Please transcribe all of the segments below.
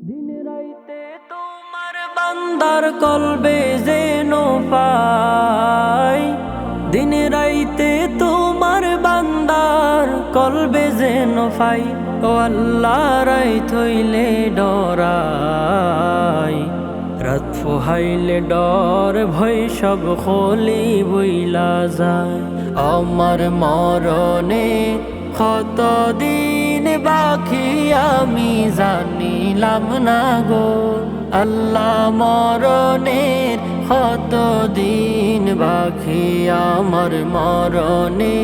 দিন রাইতে তোমার বান্দার কলবে যেন পাই, দিন রাইতে তোমার বান্দার কলবে যেন পাই। ও আল্লাহ রাইত হইলে ডরাই, রাত ফুহাইলে ডর ভয় সব খলি বইলা যায়। আমার মরণে কত দিন বাকি আমি জানিলাম না গো আল্লাহ, মরণের কত দিন বাকি আমার মরণে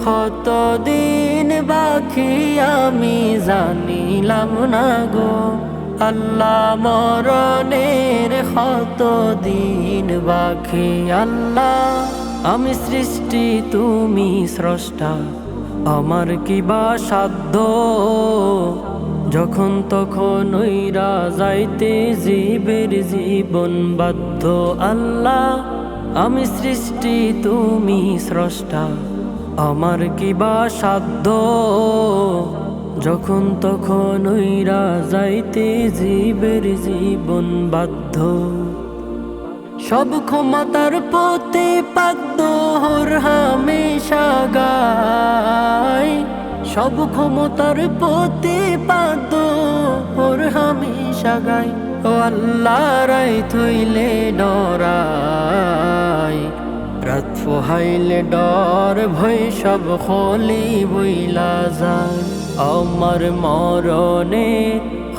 কত দিন বাকি আমি জানিলাম না গো আল্লাহ, মরণের কত দিন বাকি। আল্লাহ আমি সৃষ্টি তুমি স্রষ্টা, আমার কি বা সাধ্য যখন তখন ওইরা যাইতে জীবের জীবন বাধ্য। আল্লাহ আমি সৃষ্টি তুমি স্রষ্টা, আমার কি বা সাধ্য যখন তখন ওইরা যাইতে জীবের জীবন বাধ্য। সব ক্ষমতার পথে পাকদোহর হামেশা গাই, সব ক্ষমতার পথে পাকদোহর হামেশা গাই। ও আল্লাহ রাইত হইলে ডরাই, রাত ফুহাইলে ডর ভয় সব খলি বইলা যায়। আমার মরণে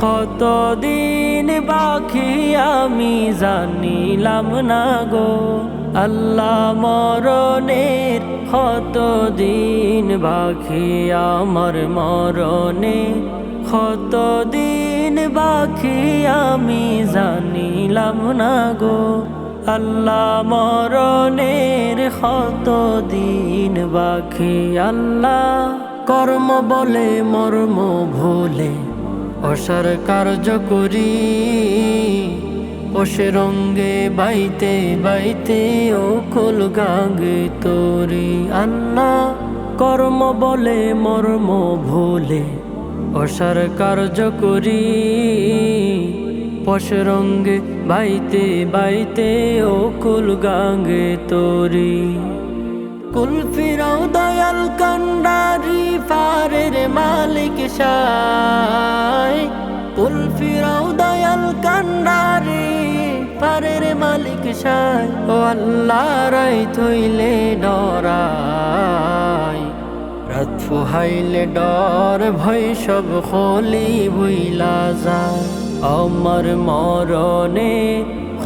কত দিন বাকি আমি জানিলাম না গো আল্লাহ, মরণের কত দিন বাকি আমার মরণে কত দিন বাকি আমি জানিলাম না গো আল্লাহ, মরণের কত দিন বাকি। আল্লাহ কর্ম বলে মর্ম ভুলে অসার কার্য করি, ওসে রঙ্গে বাইতে বাইতে ও কুল গাঙ্গে তোরি। আল্লাহ কর্ম বলে মর্ম ভুলে অসার কার্য করি, পশে রঙ্গে বাইতে বাইতে ও কুল গাঙ্গে তোরি। কুল ফিরাও দয়াল কান্ডারি পারের মালিক সাই, কুল ফিরাও দয়াল কান্ডারি পারের মালিক সাই। ও আল্লাহ রাইত হইলে ডরাই, রাত ফুহাইলে ডর ভয় সব খলি বইলা যায়। আমার মরণে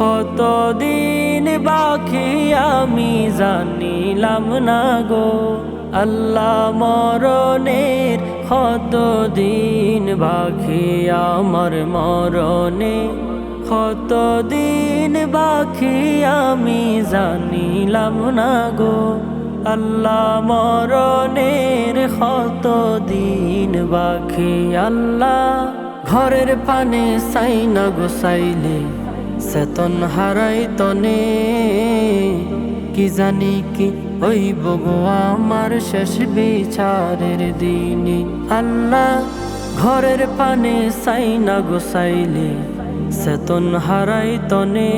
কত দিন বাকি আমি জানিলাম না গো আল্লাহ, মরণের কত দিন বাকি আমার মরণে কত দিন বাকি আমি জানিলাম না গো আল্লাহ, মরণের কত দিন বাকি। আল্লাহ ঘরের পানে চাই না গোসাইলে চেতন হারাই তনে, কি জানি কি হইব গো আমার শেষ বিচারের দিনে। আল্লাহ ঘরের পানে চাই না গোসাইলে চেতন হারাই তনে,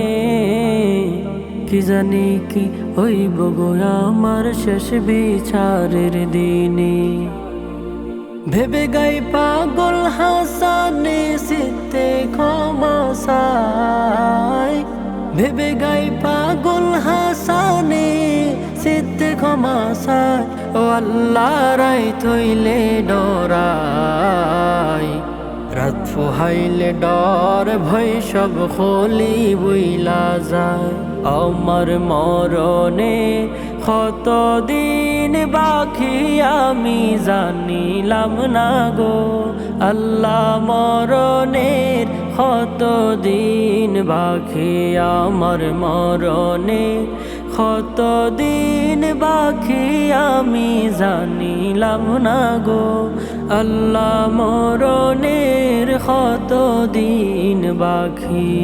কি জানি কি হইব গো আমার শেষ বিচারের দিনে। ভেবে গাই পাগল হাসানে সিতে ক্ষমা চাই, ভেবে গাই পাগল হাসানে সিতে ক্ষমা চাই। ও আল্লাহ রাইত হইলে ডরাই, রাত ফুহাইলে ডর ভয় সব খলি বইলা যায়। আমার মরণে কত দিন বাকি আমি জানিলাম না গো আল্লাহ, মরণের কত দিন বাকি আমার মরণে কত দিন বাকি আমি জানিলাম না গো আল্লাহ, মরণের কত দিন বাকি।